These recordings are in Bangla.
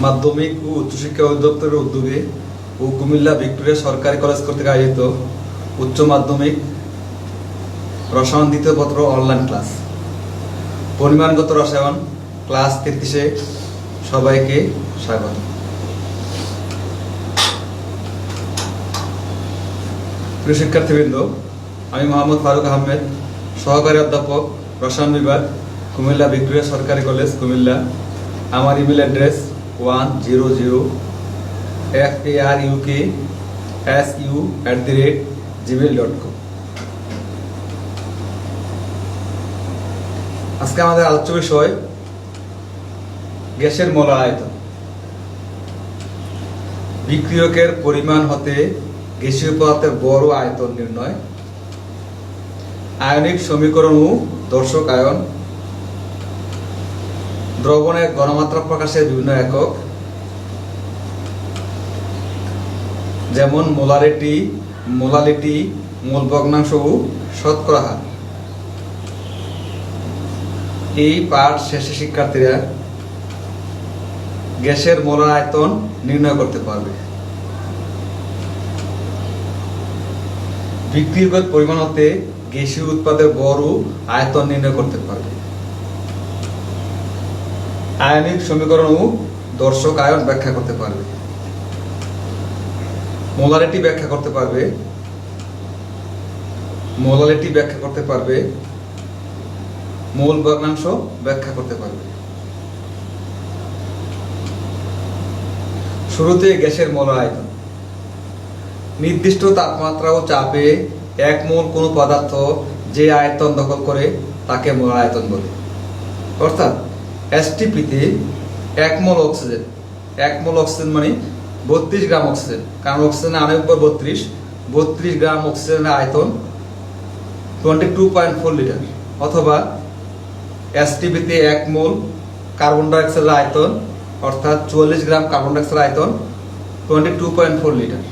মাধ্যমিক ও উচ্চশিক্ষা অধিদপ্তরের উদ্যোগে ও কুমিল্লা ভিক্টোরিয়া সরকারি কলেজ কর্তৃক আয়োজিত উচ্চ মাধ্যমিক রসায়ন দ্বিতীয় পত্র অনলাইন ক্লাস পরিমাণগত রসায়ন ক্লাস 33-এ সবাইকে স্বাগত। প্রিয় শিক্ষার্থীবৃন্দ, আমি মোহাম্মদ ফারুক আহমেদ, সহকারী অধ্যাপক রসায়ন বিভাগ, কুমিল্লা ভিক্টোরিয়া সরকারি কলেজ কুমিল্লা। আমার ইমেল অ্যাড্রেস 100faruksu@gmail.com। আজকে আমাদের আলোচ্য বিষয় গ্যাসের মোলার আয়তন। বিক্রিয়কের পরিমাণ হতে গ্যাসীয় পদার্থের বড় আয়তন নির্ণয়, আয়নিক সমীকরণ ও দর্শক আয়ন, দ্রবণের ঘনমাত্রা প্রকাশের বিভিন্ন একক যেমন মোলারিটি, মোলালিটি, মোল ভগ্নাংশ ও শতকরা হার। এই পাঠ শেষে শিক্ষার্থীরা গ্যাসের মোলার আয়তন নির্ণয় করতে পারবে। বিক্রিয়কের পরিমাণ হতে গ্যাসীয় উৎপাদের বড় আয়তন নির্ণয় করতে পারবে। আয়নিক সমীকরণ ও দর্শক আয়ন ব্যাখ্যা করতে পারবে। মোলারিটি ব্যাখ্যা করতে পারবে। মোলালিটি ব্যাখ্যা করতে পারবে। মোল ভগ্নাংশ ব্যাখ্যা করতে পারবে। শুরুতে গ্যাসের মোলার আয়তন। নির্দিষ্ট তাপমাত্রা ও চাপে এক মোল কোনো পদার্থ যে আয়তন দখল করে তাকে মোলার আয়তন বলে। অর্থাৎ এসটিপিতে এক মোল অক্সিজেন, মানে 32 গ্রাম অক্সিজেন, কারণ অক্সিজেনের আণবিক ভর 32 গ্রাম অক্সিজেনের আয়তন 22.4 লিটার। অথবা এসটিপিতে এক মোল কার্বন ডাইঅক্সাইডের আয়তন অর্থাৎ 44 গ্রাম কার্বন ডাইঅক্সাইডের আয়তন 22.4 লিটার।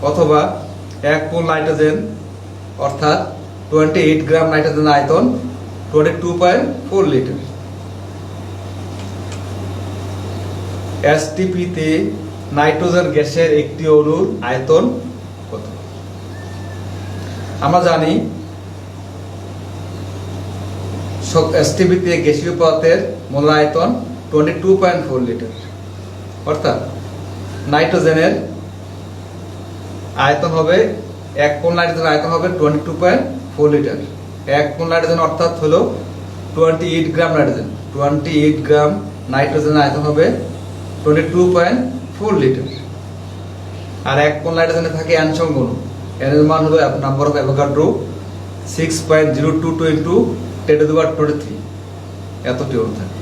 অথবা এক মোল নাইট্রোজেন অর্থাৎ 28 গ্রাম নাইট্রোজেনের আয়তন 22.4 লিটার। এসটিপিতে নাইট্রোজেন গ্যাসের একটি অণুর আয়তন কত? আমরা জানি এসটিপিতে গ্যাসীয় পদার্থের মোলার আয়তন 22.4 লিটার। অর্থাৎ নাইট্রোজেনের আয়তন হবে, এক মোল নাইট্রোজেনের আয়তন হবে 22.4 লিটার। এক মোল নাইট্রোজেন অর্থাৎ হলো 28 গ্রাম নাইট্রোজেন। 28 গ্রাম নাইট্রোজেনের আয়তন হবে 22.4 লিটার। আর এক মোল নাইট্রোজেনে থাকে n সংঘন, n এর মান হলো নাম্বার অফ অ্যাভোগাড্রো 6.022 ইনটু 10⁻23 এতটি অণু থাকে।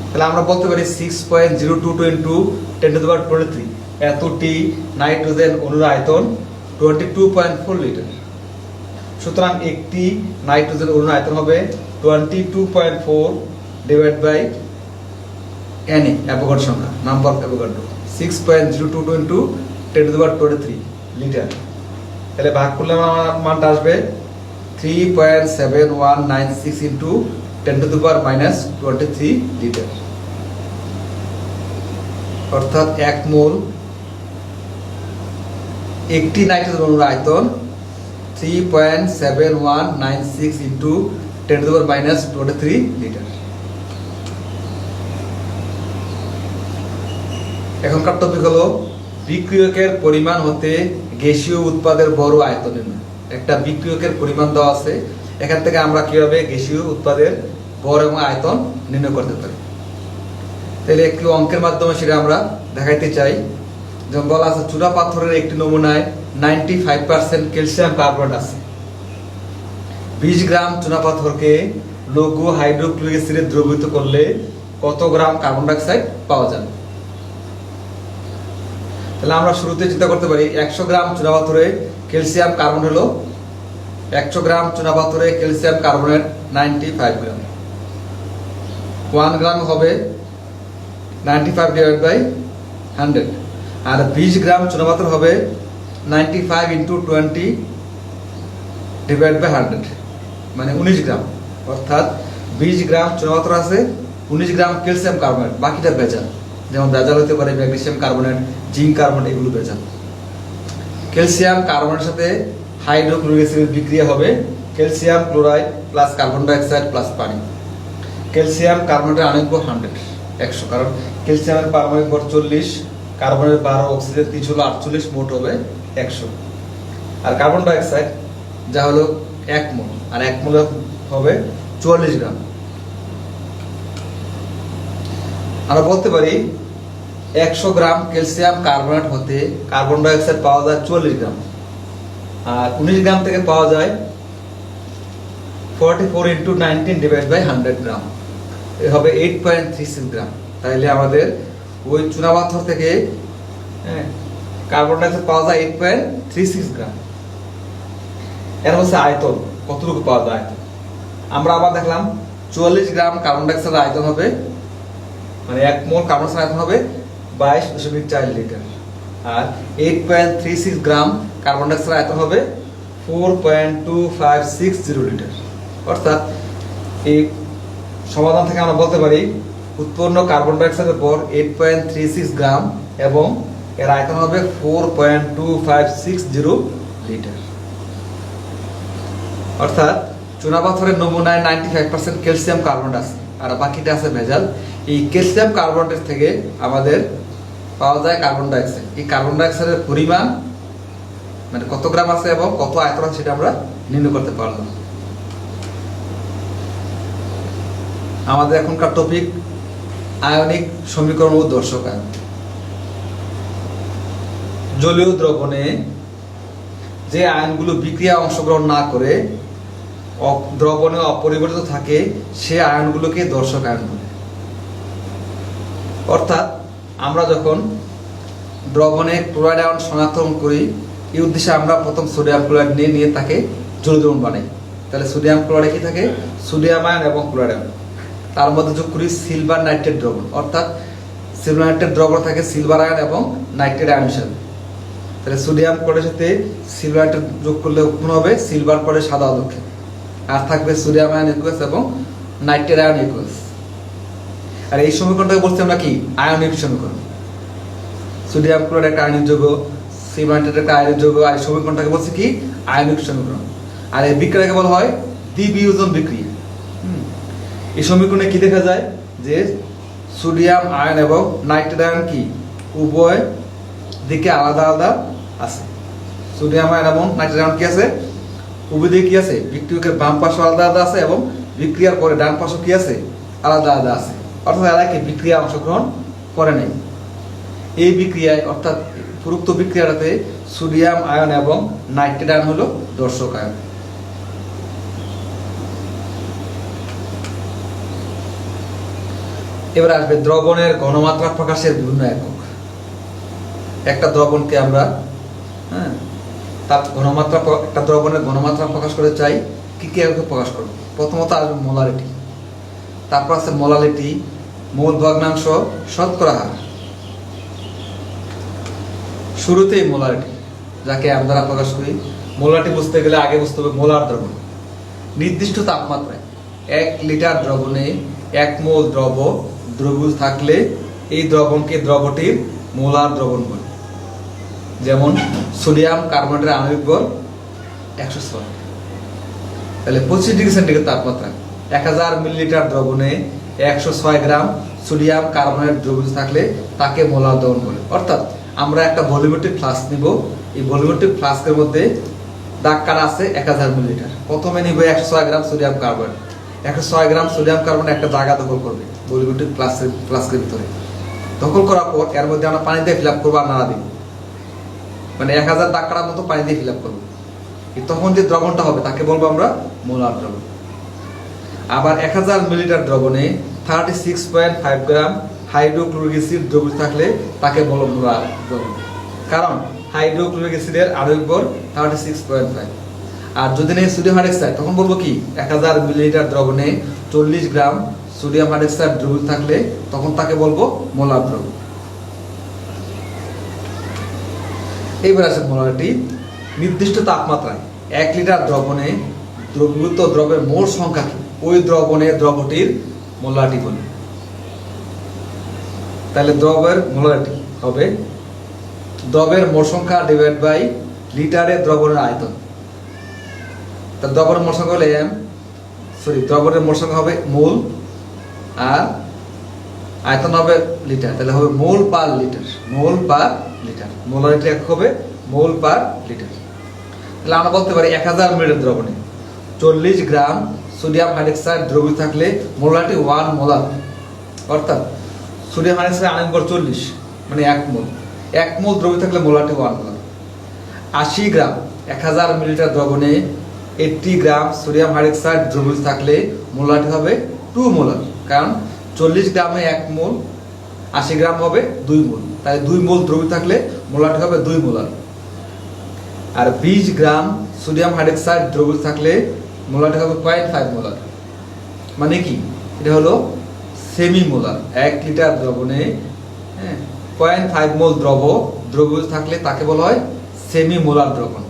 তাহলে আমরা বলতে পারি 6.022 ইনটু 10⁻23 এতটি নাইট্রোজেন অণুর আয়তন 22.4 লিটার। সুতরাং একটি নাইট্রোজেন অণুর আয়তন হবে 22.4 ডিভাইড বাই n অ্যাভোগাড্রো সংখ্যা, number of Avogadro 6.022 into 10⁻23 litre. তাহলে ভাগ করলে আমার মানটা আসবে 3.7196 ইনটু 10⁻23 লিটার। অর্থাৎ এক মোল একটি নাইট্রোজেন অণুর আয়তন 3.7196 ইনটু 10⁻23 লিটার। এখনকার টপিক হলো বিক্রিয়কের পরিমাণ হতে গ্যাসীয় উৎপাদের বড় আয়তন নির্ণয়। একটা বিক্রিয়কের পরিমাণ দেওয়া আছে, এখান থেকে আমরা কিভাবে গ্যাসীয় উৎপাদের বড় এবং আয়তন নির্ণয় করতে পারি। তাহলে একটি অঙ্কের মাধ্যমে সেটা আমরা দেখাইতে চাই। যেমন বলা আছে, চূড়া পাথরের একটি নমুনায় 95% ক্যালসিয়াম কার্বনেট আছে। 20 গ্রাম চুনা পাথরকে লঘু হাইড্রোক্লোরিক অ্যাসিডে দ্রবীভূত করলে কত গ্রাম কার্বন ডাইঅক্সাইড পাওয়া যাবে? তাহলে আমরা শুরুতে চিন্তা করতে পারি 100 গ্রাম চুনা পাথরে ক্যালসিয়াম কার্বন হলো 100 গ্রাম চুনা পাথরে ক্যালসিয়াম কার্বনেট 95 গ্রাম। 1 গ্রাম হবে 95 ডিভাইড বাই 100। আর 20 গ্রাম চুনা পাথর হবে 95 ইনটু 20 ডিভাইড বাই 100, মানে 19 গ্রাম। অর্থাৎ 20 গ্রাম চুনা পাথর আছে, 19 গ্রাম ক্যালসিয়াম কার্বনেট, বাকিটা ভেজাল। যেমন ভেজাল হতে পারে ম্যাগনেসিয়াম কার্বনেট, জিঙ্ক কার্বনেট, এগুলো ভেজাল। ক্যালসিয়াম কার্বনের সাথে হাইড্রোক্লোরিক অ্যাসিডের বিক্রিয়া হবে calcium chloride plus carbon dioxide plus পানি। ক্যালসিয়াম কার্বনেটের আণবিক ভর 100, কারণ ক্যালসিয়ামের পারমাণবিক ভর 40, কার্বনের 12, অক্সিজেন 3 হলো 48, মোট হবে 100। আর কার্বন ডাইঅক্সাইড যা হলো 1 মোল, আর 1 মোল হবে 44 গ্রাম। আমরা বলতে পারি 100 গ্রাম ক্যালসিয়াম কার্বনেট হতে কার্বন ডাইঅক্সাইড পাওয়া যায় 44 গ্রাম, আর 19 গ্রাম থেকে পাওয়া যায় 44 × 19/100 গ্রাম, হবে 8.36 গ্রাম। তাইলে আমাদের ওই চুনাপাথর থেকে কার্বন ডাইঅক্সাইড পাওয়া যায় 8.36 গ্রাম। এর হচ্ছে আয়তন, কতটুকু পাওয়া যায় আয়তন। আমরা আবার দেখলাম 44 গ্রাম কার্বন ডাইঅক্সাইডের আয়তন হবে, মানে 1 মোল কার্বন ডাইঅক্সাইড আয়তন হবে 22.4 লিটার, আর 8.36 গ্রাম কার্বন ডাইঅক্সাইড আয়তন হবে 4.2560 লিটার। অর্থাৎ এই সমাধান থেকে আমরা বলতে পারি উৎপন্ন কার্বন ডাইঅক্সাইডের ভর 8.36 গ্রাম এবং এর আয়তন হবে 4.2560 লিটার। অর্থাৎ চুনাপাথরের নমুনায় 95% ক্যালসিয়াম কার্বনেট আছে, আর বাকিটা আছে ভেজাল। এই ক্যালসিয়াম কার্বনেটের থেকে আমাদের পাওয়া যায় কার্বন ডাইঅক্সাইড। এই কার্বন ডাইঅক্সাইডের পরিমাণ মানে কত গ্রাম আছে এবং কত আয়তন আছে সেটা আমরা নির্ণয় করতে পারলাম। আমাদের এখনকার টপিক আয়নিক সমীকরণ ও দর্শক আয়ন। জলীয় দ্রবণে যে আয়নগুলো বিক্রিয়া অংশগ্রহণ না করে দ্রবণে অপরিবর্তিত থাকে সে আয়নগুলোকে দর্শক আয়ন বলে। অর্থাৎ আমরা যখন দ্রবণে ক্লোরাইড আয়ন শনাক্তকরণ করি, এই উদ্দেশ্যে আমরা প্রথম সোডিয়াম ক্লোরাইড নিয়ে তাকে জলীয় দ্রবণ বানাই। তাহলে সোডিয়াম ক্লোরাইডে কি থাকে? সোডিয়াম আয়ন এবং ক্লোরাইড আয়ন। তার মধ্যে যোগ করি সিলভার নাইট্রেট দ্রবণ, অর্থাৎ সিলভার নাইট্রেট দ্রবণ থাকে সিলভার আয়ন এবং নাইট্রেট আয়ন হিসাবে। তাহলে সোডিয়াম ক্লোরাইডের সাথে সিলভার নাইট্রেট যোগ করলে উৎপন্ন হবে সিলভার ক্লোরাইড সাদা আলোকে, আর থাকবে সোডিয়াম আয়ন ইকুয়াস এবং নাইট্রেট আয়ন ইকুয়াস। আর এই সমীকরণটাকে বলছি আমরা কি? আয়নিক সমীকরণ। সোডিয়াম ক্লোরাইড একটা আয়নিক যৌগ, সিলভার নাইট্রেট একটা আয়নিক যৌগ, আর এই সমীকরণটাকে বলছি কি? আয়নিক সমীকরণ। আর এই বিক্রিয়াকে বলা হয় দ্বিবিয়োজন বিক্রিয়া। এই সমীকরণে কি দেখা যায় যে সোডিয়াম আয়ন এবং নাইট্রেট আয়ন কি উভয় দিকে আলাদা আলাদা আছে। সোডিয়াম আয়ন এবং নাইট্রেট আয়ন কি আছে? উভয় দিকে কি আছে? বিক্রিয়কের বাম পাশে আলাদা আলাদা আছে এবং বিক্রিয়ার পরে ডান পাশে কি আছে? আলাদা আলাদা আছে। অর্থাৎ এরা কি বিক্রিয়া অংশগ্রহণ করে নাই। এই বিক্রিয়ায় অর্থাৎ উপরোক্ত বিক্রিয়াটাতে সোডিয়াম আয়ন এবং নাইট্রেট আয়ন হলো দর্শক আয়ন। এবার আসবে দ্রবণের ঘনমাত্রা প্রকাশের বিভিন্ন একক। একটা দ্রবণকে আমরা তার ঘনমাত্রা, একটা দ্রবণের ঘনমাত্রা প্রকাশ করতে চাই, কি কি এককে প্রকাশ করব? প্রথমত আসবে মোলারিটি, তারপর আছে মোলালিটি, মোল ভগ্নাংশ, শতকরা হার। শুরুতেই মোলারিটি, যাকে আমরা প্রকাশ করি। মোলারিটি বুঝতে গেলে আগে বুঝতে হবে মোলার দ্রবণ। নির্দিষ্ট তাপমাত্রায় 1 লিটার দ্রবণে 1 মোল দ্রবীভূত থাকলে এই দ্রবণকে দ্রবটির মোলার দ্রবণ বলে। যেমন সোডিয়াম কার্বনেটের আণবিক ভর 106। তাহলে 25 ডিগ্রি সেন্টিগ্রেড তাপমাত্রায় 1000 মিলিলিটার দ্রবণে 106 গ্রাম সোডিয়াম কার্বনেট দ্রবীভূত থাকলে তাকে মোলার দ্রবণ বলে। অর্থাৎ আমরা একটা ভলিউমেট্রিক ফ্লাস্ক নিব, এই ভলিউমেট্রিক ফ্লাস্কের মধ্যে দাগ কাটা আছে 1000 মিলিলিটার। প্রথমে নিব 106 gram sodium carbonate. 106 gram sodium carbonate একটা জায়গা দখল করবে ভলিউমেট্রিক ফ্লাস্কের ভিতরে। দখল করার পর এর মধ্যে আমরা পানি দিয়ে ফিল আপ করবো আর নাড়া দিব, মানে 1000 দাগ কাটার মতো পানি দিয়ে ফিল আপ করবো। তখন যে দ্রবণটা হবে তাকে বলবো আমরা মোলার দ্রবণ। আবার 1000 মিলিলিটার দ্রবণে 36.5 গ্রাম হাইড্রোক্লোরিক অ্যাসিড দ্রবীভূত থাকলে তাকে বলবো মোলার দ্রবণ। কারণ হাইড্রোক্লোরিক অ্যাসিডের আণবিক ভর 36.5। আর যদি নেই সোডিয়াম হাইড্রক্সাইড, তখন বলবো কি 1000 মিলিলিটার দ্রবণে 40 গ্রাম সোডিয়াম হাইড্রক্সাইড দ্রবীভূত থাকলে তখন তাকে বলবো মোলার দ্রবণ। এইবার আছে মোলারিটি। নির্দিষ্ট তাপমাত্রায় 1 লিটার দ্রবণে দ্রবীভূত দ্রবের মোট সংখ্যা কি ওই দ্রবণের দ্রবটির মোলারিটি বলে। তাহলে দ্রবের মোলারিটি হবে দ্রবের মোল সংখ্যা ডিভাইড বাই লিটারের দ্রবণের আয়তন। তা দ্রবণের মোল সংখ্যা হলে দ্রবণের মোল সংখ্যা হবে মোল আর আয়তন হবে লিটার, তাহলে হবে মোল পার লিটার। মোল পার লিটার, মোলারিটি এক হবে মোল পার লিটার। তাহলে আমরা বলতে পারি 1000 মিলিলিটার দ্রবণে 40 গ্রাম সোডিয়াম হাইড্রোক্সাইড দ্রবীভূত থাকলে মোলারিটি 1 মোলার, অর্থাৎ সোডিয়াম হাইড্রোক্সাইড আয়তন 40 মানে 1 মোল, 1 মোল দ্রবীভূত থাকলে মোলারিটি 1 মোলার। 80 গ্রাম 1000 মিলিলিটার দ্রবণে 80 গ্রাম সোডিয়াম হাইড্রোক্সাইড দ্রবীভূত থাকলে মোলারিটি হবে 2 মোলার, কারণ 40 গ্রামে 1 মোল, 80 গ্রাম হবে 2 মোল, তাই 2 মোল দ্রবীভূত থাকলে মোলারিটি হবে 2 মোলার। আর 20 গ্রাম সোডিয়াম হাইড্রোক্সাইড দ্রবীভূত থাকলে মোলারিটি হবে 0.5 মোলার। মানে কি, এটা হলো সেমি মোলার। 1 লিটার দ্রবণে 0.5 মোল দ্রবীভূত থাকলে তাকে বলা হয় সেমি মোলার দ্রবণ।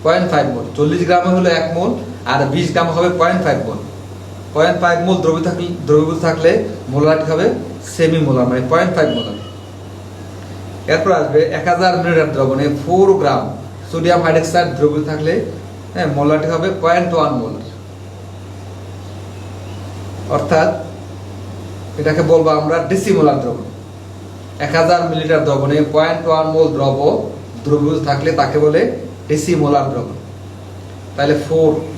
0.5 মোল, 40 গ্রামে হলো 1 মোল আর 20 গ্রাম হবে 0.5 মোল। 0.5 মোল দ্রবীভূত থাকলে মোলারিটি হবে সেমি মোলার, মানে 0.5 মোলার। এরপর আসবে 1000 মিলিলিটার দ্রবণে 4 গ্রাম সোডিয়াম হাইড্রোক্সাইড দ্রবীভূত থাকলে মোলারিটি হবে 0.1 মোলার, অর্থাৎ এটাকে বলবো আমরা ডেসিমোলার দ্রবণ। 1000 মিলিলিটার দ্রবণে 0.1 মোল দ্রবীভূত থাকলে তাকে বলে ডেসিমোলার দ্রবণ। তাহলে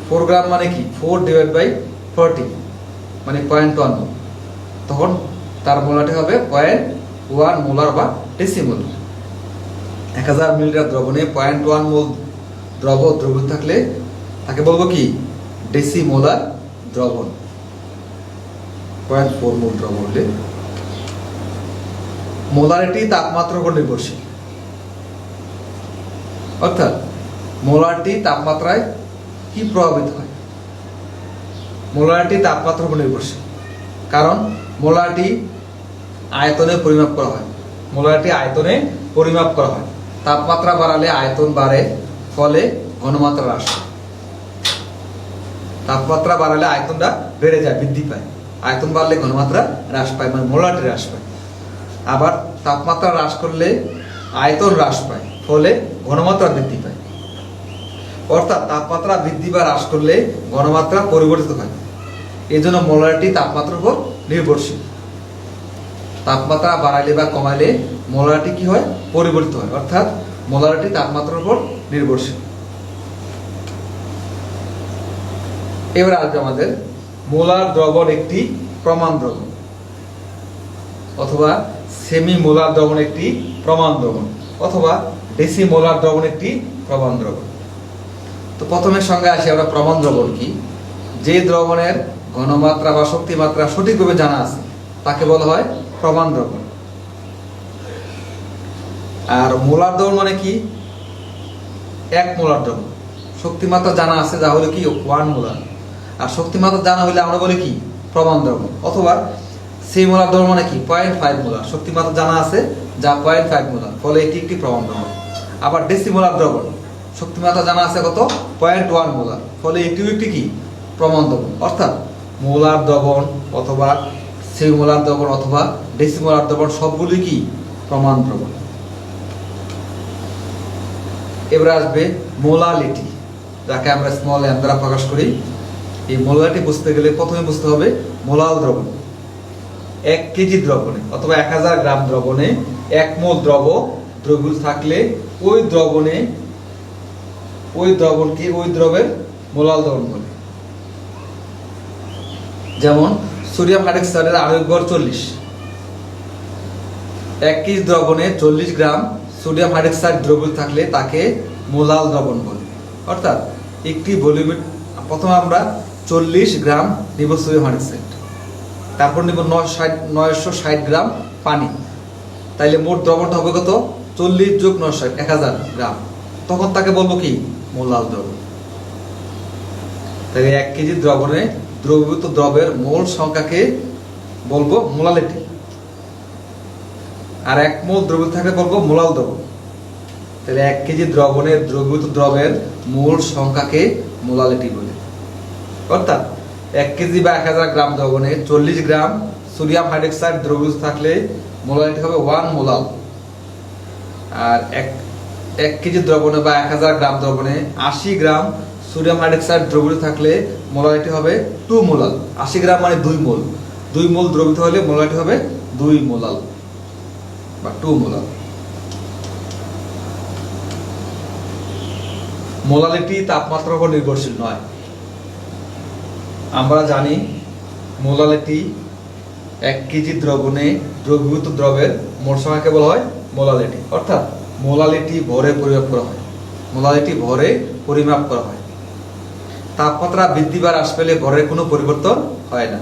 4 গ্রাম মানে কি 4 ডিভাইড বাই 40 মানে 0.1 মোল, তখন তার মোলারিটি হবে 0.1 মোলার বা ডেসিমোলার। 1000 মিলিলিটার দ্রবণে 0.1 মোল দ্রবীভূত থাকলে তাকে বলবো কি ডেসিমোলার দ্রবণ। 0.4 মোল দ্রবণ হলে মোলারিটি তাপমাত্রার উপর নির্ভরশীল, অর্থাৎ মোলারিটি তাপমাত্রায় কি প্রভাবিত হয়? মোলারিটি তাপমাত্রার উপর নির্ভরশীল, কারণ মোলারিটি আয়তনে পরিমাপ করা হয়। মোলারিটি আয়তনে পরিমাপ করা হয়। তাপমাত্রা বাড়ালে আয়তন বাড়ে, ফলে ঘনমাত্রা হ্রাস পায়। তাপমাত্রা বাড়ালে আয়তনটা বেড়ে যায়, বৃদ্ধি পায়। আয়তন বাড়লে ঘনমাত্রা হ্রাস পায়, মানে মোলারিটি হ্রাস পায়। আবার তাপমাত্রা হ্রাস করলে আয়তন হ্রাস পায়, ফলে ঘনমাত্রা বৃদ্ধি পায়। অর্থাৎ তাপমাত্রা বৃদ্ধি বা হ্রাস করলে ঘনমাত্রা পরিবর্তিত হয়। এই জন্য মোলারিটি তাপমাত্রার উপর নির্ভরশীল। তাপমাত্রা বাড়াইলে বা কমাইলে মোলারিটি কি হয়? পরিবর্তিত হয়, অর্থাৎ মোলারিটি তাপমাত্রার উপর নির্ভরশীল। এবার আসবে আমাদের মোলার দ্রবণ একটি প্রমাণ দ্রবণ, অথবা সেমি মোলার দ্রবণ একটি প্রমাণ দ্রবণ, অথবা ডেসিমোলার দ্রবণ একটি প্রমাণ দ্রবণ। তো প্রথমের সঙ্গে আসি আমরা প্রমাণ দ্রবণ কি। যে দ্রবণের ঘনমাত্রা বা শক্তিমাত্রা সঠিকভাবে জানা আছে তাকে বলা হয় প্রমাণ দ্রবণ। আর মোলার দ্রবণ মানে কি? 1 মোলার দ্রবণ। শক্তিমাত্রা জানা আছে যা হলো কি 1 মোলার, আর শক্তিমাত্রা জানা হলে আমরা বলি কি প্রমাণ দ্রবণ। অথবা সেই মোলার দ্রবণ মানে কি 0.5 মোলার, শক্তিমাত্রা জানা আছে যা 0.5 মোলার, ফলে এটি একটি প্রমাণ দ্রবণ। আবার ডেসিমোলার দ্রবণ, শক্তিমাত্রা জানা আছে কত 0.1 মোলার, ফলে এটিও একটি কি প্রমাণ দ্রবণ। অর্থাৎ মোলার দ্রবণ অথবা সেমিমোলার দ্রবণ অথবা ডেসিমোলার দ্রবণ সবগুলি কি প্রমাণ দ্রবণ। এবার আসবে মোলালিটি, যাকে আমরা স্মল এম দ্বারা প্রকাশ করি। এই মোলালিটি বুঝতে গেলে প্রথমে বুঝতে হবে মোলাল দ্রবণ। 1 কেজি দ্রবণে অথবা 1000 গ্রাম দ্রবণে 1 মোল দ্রবীভূত থাকলে ওই দ্রবণকে ওই দ্রবের মোলাল দ্রবণ বলে। যেমন সোডিয়াম হাইড্রোক্সাইডের আণবিক ভর 40। 1 কেজি দ্রবণে 40 গ্রাম সোডিয়াম হাইড্রোক্সাইড দ্রবীভূত থাকলে তাকে মোলাল দ্রবণ বলে। অর্থাৎ একটি ভলিউমের প্রথমে আমরা 40 গ্রাম নিব সোডিয়াম হাইড্রোক্সাইড, তারপর নিব 960 গ্রাম পানি, তাইলে মোট দ্রবণটা হবে কত 40 যোগ 960 1000 গ্রাম, তখন তাকে বলবো কি মোলাল দ্রবণ। তাহলে 1 কেজি দ্রবণে দ্রবীভূত দ্রবের মোল সংখ্যাকে বলবো মোলালিটি, আর 1 মোল দ্রবীভূত থাকলে বলবো মোলাল দ্রবণ। তাহলে 1 কেজি দ্রবণে দ্রবীভূত দ্রবের মোল সংখ্যাকে মোলালিটি বলে। অর্থাৎ 1 কেজি বা 1000 গ্রাম দ্রবণে 40 গ্রাম সোডিয়াম হাইড্রোক্সাইড দ্রবীভূত থাকলে মোলারিটি হবে 1 মোলাল। আর এক কেজি দ্রবণে বা 1000 গ্রাম দ্রবণে 80 গ্রাম সোডিয়াম হাইড্রোক্সাইড দ্রবীভূত থাকলে মোলারিটি হবে 2 মোলাল। 80 গ্রাম মানে 2 মোল। 2 মোল দ্রবীভূত হলে মোলারিটি হবে 2 মোলাল বা 2 মোলাল। মোলালিটি তাপমাত্রার উপর নির্ভরশীল নয়। আমরা জানি মোলালিটি 1 কেজি দ্রবণে দ্রবীভূত দ্রবের মোট সংখ্যাকে বলা হয় মোলালিটি। অর্থাৎ মোলালিটি ভরে পরিমাপ করা হয়। মোলালিটি ভরে পরিমাপ করা হয়। তাপমাত্রা বৃদ্ধি বা হ্রাস পেলে ভরের কোনো পরিবর্তন হয় না।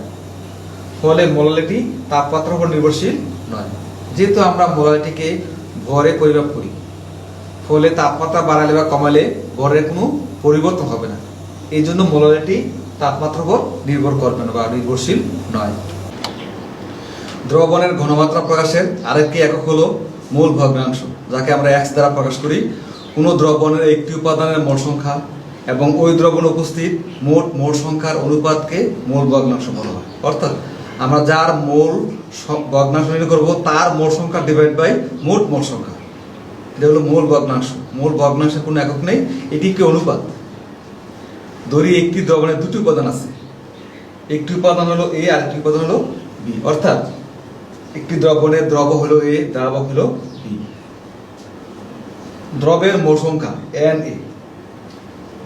ফলে মোলালিটি তাপমাত্রার উপর নির্ভরশীল নয়। যেহেতু আমরা মোলালিটিকে ভরে পরিমাপ করি, ফলে তাপমাত্রা বাড়ালে বা কমালে ভরের কোনো পরিবর্তন হবে না। এই জন্য মোলালিটি তাপমাত্রার উপর নির্ভর করবে না বা নির্ভরশীল নয়। দ্রবণের ঘনমাত্রা প্রকাশের আরেকটি একক হলো মোল ভগ্নাংশ, যাকে আমরা x দ্বারা প্রকাশ করি। কোনো দ্রবণের একটি উপাদানের মোল সংখ্যা এবং ওই দ্রবণে উপস্থিত মোট মোল সংখ্যার অনুপাতকে মোল ভগ্নাংশ বলা হয়। অর্থাৎ আমরা যার মোল ভগ্নাংশ নির্ণয় করব তার মোল সংখ্যা ডিভাইড বাই মোট মোল সংখ্যা, এটা হলো মোল ভগ্নাংশ। মোল ভগ্নাংশের কোনো একক নেই, এটি একটি অনুপাত। ধরি একটি দ্রবণের দুটি উপাদান আছে, একটি উপাদান হলো A আর একটি উপাদান হলো B। অর্থাৎ একটি দ্রবণের দ্রব হলো A, দ্রাবক হলো B। দ্রবের মোল সংখ্যা Na,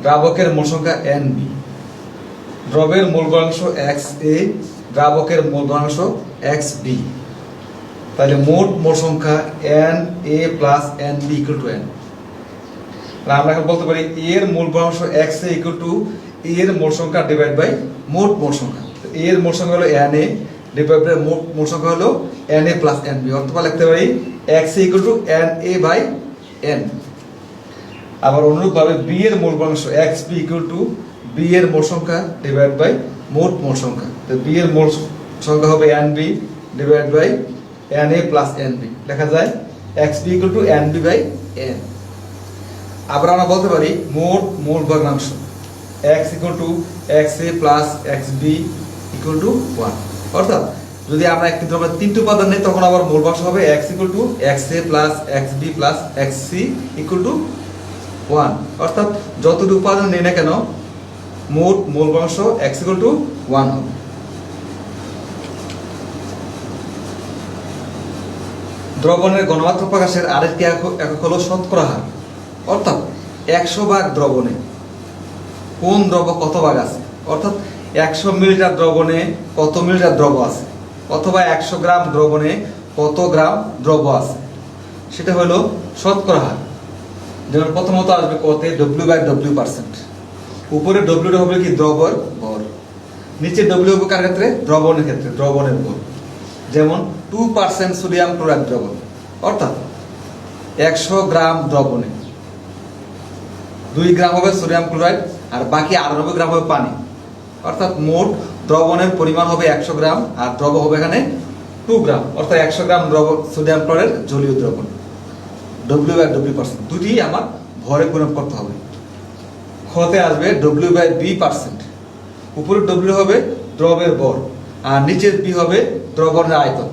দ্রাবকের মোল সংখ্যা Nb। দ্রবের মোল ভগ্নাংশ Xa, দ্রাবকের মোল ভগ্নাংশ Xb। তাহলে মোট মোল সংখ্যা Na plus Nb equal to N। আমরা এখন বলতে পারি A এর মোল ভগ্নাংশ Xa ইকুয়াল টু A এর মোল সংখ্যা ডিভাইড বাই মোট মোল সংখ্যা। A এর মোল সংখ্যা হলো Na ডিভাইড বাই মোট সংখ্যা হলো Na প্লাস Nb। অথবা লিখতে পারি Xa equal to Na by N। আবার অনুরূপভাবে B এর মোল ভগ্নাংশ Xb ইকুয়াল টু B এর মোল সংখ্যা ডিভাইড বাই মোট মোল সংখ্যা। তো B এর মোল সংখ্যা হবে Nb divide by Na plus Nb। লেখা যায় Xb equal to Nb by N। আবার আমরা বলতে পারি মোট মোল ভগ্নাংশ X equal to Xa plus Xb equal to 1। অর্থাৎ যদি আমরা একটি দ্রব্যের তিনটি উপাদান নেই তখন আবার মোল ভগ্নাংশ হবে X equal to Xa plus Xb plus Xc equal to 1। অর্থাৎ যতটি উপাদান নেই না কেন মোট মোল ভগ্নাংশ X ইকুয়াল টু 1 হবে। দ্রবণের ঘনমাত্রা প্রকাশের আরেকটি একক হলো শতকরা হার। অর্থাৎ 100 ভাগ দ্রবণে কোন দ্রব্য কত ভাগ আছে। অর্থাৎ 100 মিলিলিটার দ্রবণে কত মিলিলিটার দ্রব্য আছে, অথবা 100 গ্রাম দ্রবণে কত গ্রাম দ্রব্য আছে, সেটা হলো শতকরা হার। যেমন প্রথমত আসবে কতে W/W%। উপরে W হবে কি দ্রবণ ভর, নিচে W হবে কার ক্ষেত্রে দ্রবণের ক্ষেত্রে দ্রবণের ভর। যেমন 2% সোডিয়াম ক্লোরাইড দ্রবণ, অর্থাৎ 100 গ্রাম দ্রবণে 2 গ্রাম হবে সোডিয়াম ক্লোরাইড আর বাকি 98 গ্রাম হবে পানি। অর্থাৎ মোট দ্রবণের পরিমাণ হবে 100 গ্রাম আর দ্রব হবে এখানে 2 গ্রাম। অর্থাৎ 100 গ্রাম সোডিয়াম ক্লোরাইড জলীয় দ্রবণ W/W%। দুটি আমার ভরে পরিমাপ করতে হবে। খতে আসবে W/B%। উপরে W হবে দ্রবের ভর আর নিচের B হবে দ্রবণের আয়তন।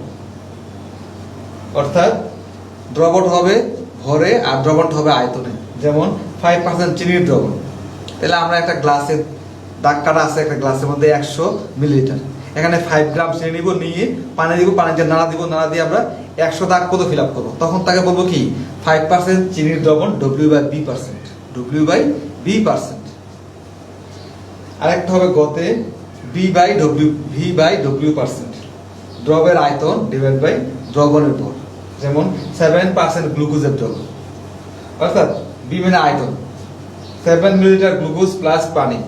অর্থাৎ দ্রবণ হবে ভরে আর দ্রবণটা হবে আয়তনে। যেমন 5% চিনির দ্রবণ, তাহলে আমরা একটা গ্লাসের দাগ কাটা আছে, একটা গ্লাসের মধ্যে 100 মিলিলিটার, এখানে 5 গ্রাম চিনি নিব, নিয়ে পানি দিব, পানিতে নাড়া দিব, নাড়া দিয়ে আমরা 100 দাগ কত ফিল আপ করবো, তখন তাকে বলবো কি 5% চিনির দ্রবণ W/B%। W/B%। আরেকটা হবে গতে V/W%। দ্রবের আয়তন ডিভাইড বাই দ্রবণের ভর। যেমন 7% গ্লুকোজের দ্রবণ, অর্থাৎ B মানে আয়তন, 7 মিলিলিটার গ্লুকোজ প্লাস পানি,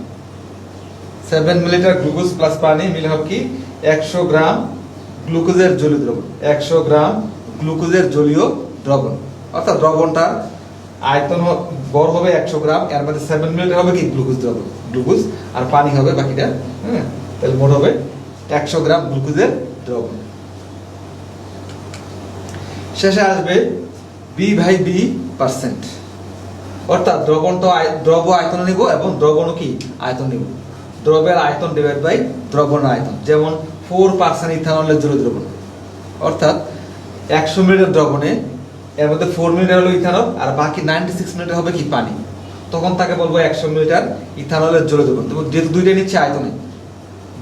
7 মিলিলিটার গ্লুকোজ প্লাস পানি মিলে হবে কি 100 গ্রাম গ্লুকোজের জলীয় দ্রবণ। 100 গ্রাম গ্লুকোজের জলীয় দ্রবণ। অর্থাৎ দ্রবণটার আয়তন ভর হবে 100 গ্রাম, এর মধ্যে 7 মিলিলিটার হবে কি গ্লুকোজ দ্রবণ, গ্লুকোজ আর পানি হবে বাকিটা। হ্যাঁ, তাহলে মোট হবে 100 গ্রাম গ্লুকোজের দ্রবণ। শেষে আসবে B/B%। অর্থাৎ দ্রব আয়তন নিব এবং দ্রবণও কি আয়তন নিব। দ্রবের আয়তন ডিভাইড বাই দ্রবণের আয়তন। যেমন 4% ইথানলের জলীয় দ্রবণ। অর্থাৎ 100 মিলিলিটার দ্রবণে এর মধ্যে 4 মিলিলিটার হলো ইথানল আর বাকি 96 মিলিলিটার হবে কি পানি। তখন তাকে বলবো 100 মিলিলিটার ইথানলের জলীয় দ্রবণ। যেহেতু দুইটাই নিচ্ছে আয়তনে,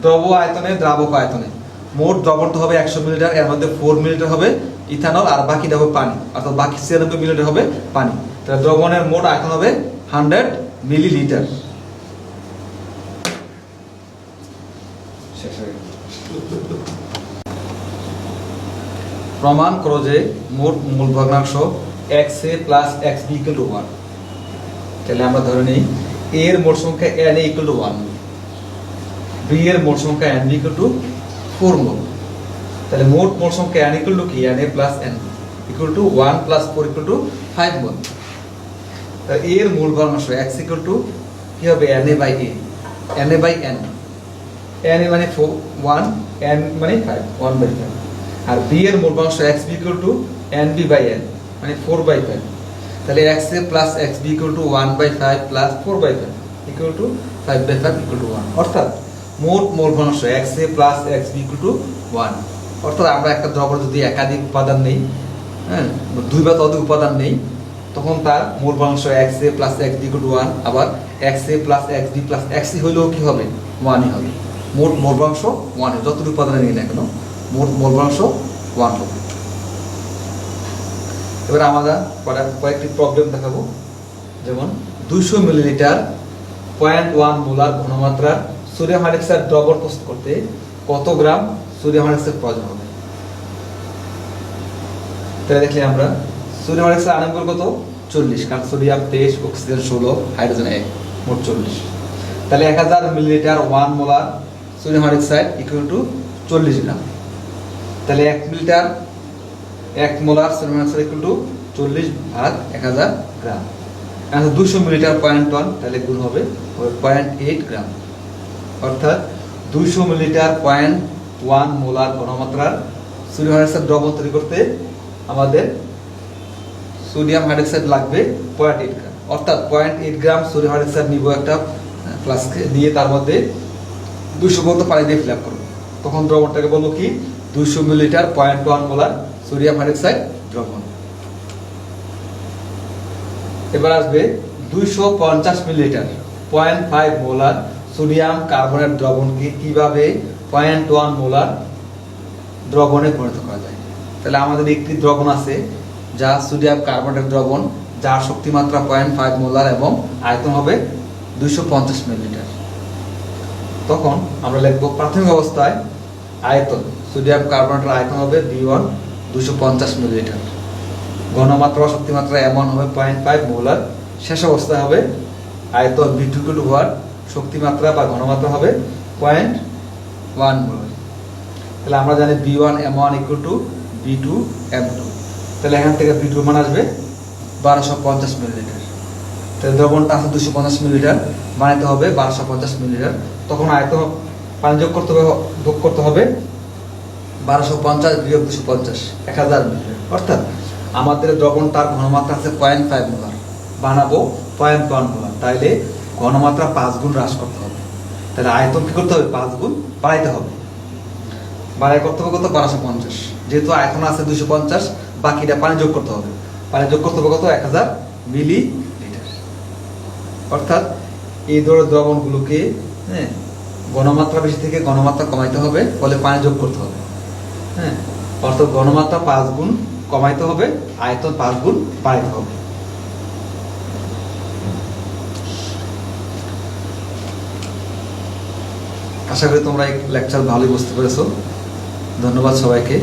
দ্রব আয়তনে দ্রাবক আয়তনে, মোট দ্রবণ তো হবে 100 মিলিলিটার, এর মধ্যে 4 মিলিলিটার হবে ইথানল আর বাকিটা হবে পানি, অর্থাৎ বাকি 96 মিলিলিটার হবে পানি। তাহলে দ্রবণের মোট আয়তন হবে 100 মিলিলিটার। প্রমাণ করো যে মোট মূল ভগ্নাংশ XA plus XB equal to 1। তাহলে আমরা ধরে নিই A এর মোট সংখ্যা Na ইকুয়াল টু 1, B এর মোট সংখ্যা Nb ইকুয়াল টু 4 মোল। তাহলে মোট মোট সংখ্যা N ইকুয়াল টু কি, Na plus N equal to 1 plus 4 equal to 5 মোল। তাহলে A এর মূল ভগ্নাংশ X ইকুয়াল টু কি হবে, Na by A, Na by N, Na মানে 4 1, N মানে 5 1 বাই 5। আর B এর মূল ভগ্নাংশ XB equal to Nb by N মানে 4 বাই 5। তাহলে XA plus XB equal to 1 by 5 plus 4 by 5 equal to 5 by 5 equal to 1। অর্থাৎ মোট মূল ভগ্নাংশ XA plus XB equal to 1। অর্থাৎ আমরা একটা দ্রবণে যদি একাধিক উপাদান নেই, হ্যাঁ, দুই বা ততোধিক উপাদান নেই, তখন তার মূল ভগ্নাংশ XA plus XB equal to 1। আবার XA plus XB plus XC হইলেও কি হবে, 1ই হবে। মোট মূল ভগ্নাংশ 1 হবে, যতটুকু উপাদান নেই না কেন মোট মূল ভগ্নাংশ 1 হবে। এবার আমরা কয়েকটি প্রবলেম দেখাবো। যেমন 200 মিলিলিটার 0.1 মোলার ঘনমাত্রার সোডিয়াম হাইড্রোক্সাইড দ্রবণ প্রস্তুত করতে কত গ্রাম সোডিয়াম হাইড্রোক্সাইড প্রয়োজন হবে। তাহলে দেখলে আমরা সোডিয়াম হাইড্রোক্সাইড আণবিক কত 40, কারণ সোডিয়াম 23, অক্সিজেন 16, হাইড্রোজেন 1, মোট 40। তাহলে 1000 millilitre 1 molar sodium hydroxide equal to 40 গ্রাম। তাহলে 1 millilitre 1 molar sodium hydroxide equal to 40 ভাগ 1000 গ্রাম। 200 মিলিলিটার 0.1, তাহলে গুণ হবে 0.8 গ্রাম। অর্থাৎ 200 মিলিলিটার 0.1 মোলার ঘনমাত্রার সোডিয়াম হাইড্রোক্সাইড দ্রবণ তৈরি করতে আমাদের সোডিয়াম হাইড্রোক্সাইড লাগবে 0.8 গ্রাম। অর্থাৎ 0.8 গ্রাম সোডিয়াম হাইড্রোক্সাইড নিব একটা ফ্লাস্কে, দিয়ে তার মধ্যে 200 বোতল পানি দিয়ে ফিল আপ করবো। তখন দ্রবণটাকে বলবো কি, 200 মিলিলিটার 0.1 মোলার সোডিয়াম হাইড্রোক্সাইড দ্রবণ। এবার আসবে 250 মিলিলিটার 0.5 মোলার সোডিয়াম কার্বনেট দ্রবণকে কিভাবে 0.1 মোলার দ্রবণে পরিণত করা যায়। তাহলে আমাদের একটি দ্রবণ আছে যা সোডিয়াম কার্বনেট দ্রবণ, যার শক্তিমাত্রা 0.5 মোলার এবং আয়তন হবে 250 মিলিলিটার। তখন আমরা লিখব প্রাথমিক অবস্থায় আয়তন, সোডিয়াম কার্বনেটের আয়তন হবে B1 250 মিলিলিটার, ঘনমাত্রা বা শক্তিমাত্রা এমন হবে 0.5 মোলার। শেষ অবস্থায় হবে আয়তন B2 ইকুয়াল টু হোয়াট, শক্তিমাত্রা বা ঘনমাত্রা হবে 0.1 মোলার। তাহলে আমরা জানি B1 M1 equal to B2 M2। তাহলে এখান থেকে B2 মান আসবে 1250 মিলিলিটার। তাহলে দ্রবণটা আছে 250 মিলিলিটার, বানাইতে হবে 1250 মিলিলিটার। তখন আয়তন পানি যোগ করতে হবে 1250 বিয়োগ 250, 1000 মিলিলিটার। অর্থাৎ আমাদের দ্রবণটার ঘনমাত্রা আছে 0.5 মোলার, বানাবো 0.1 মোলার। তাইলে ঘনমাত্রা 5 গুণ হ্রাস করতে হবে। তাহলে আয়তন কি করতে হবে, 5 গুণ বাড়াইতে হবে। বাড়াই করতে হবে কত, 1250। যেহেতু আয়তন আছে 250, বাকিটা পানি যোগ করতে হবে। পানি যোগ করতে হবে কত, 1000 মিলিলিটার। অর্থাৎ এই ধরনের দ্রবণগুলোকে ঘনমাত্রা বেশি থেকে ঘনমাত্রা কমাইতে হবে, ফলে পানি যোগ করতে হবে। হ্যাঁ, অর্থাৎ ঘনমাত্রা 5 গুণ কমাইতে হবে, আয়তন 5 গুণ বাড়াইতে হবে। আশা করি তোমরা এই লেকচার ভালোই বুঝতে পেরেছো। ধন্যবাদ সবাইকে।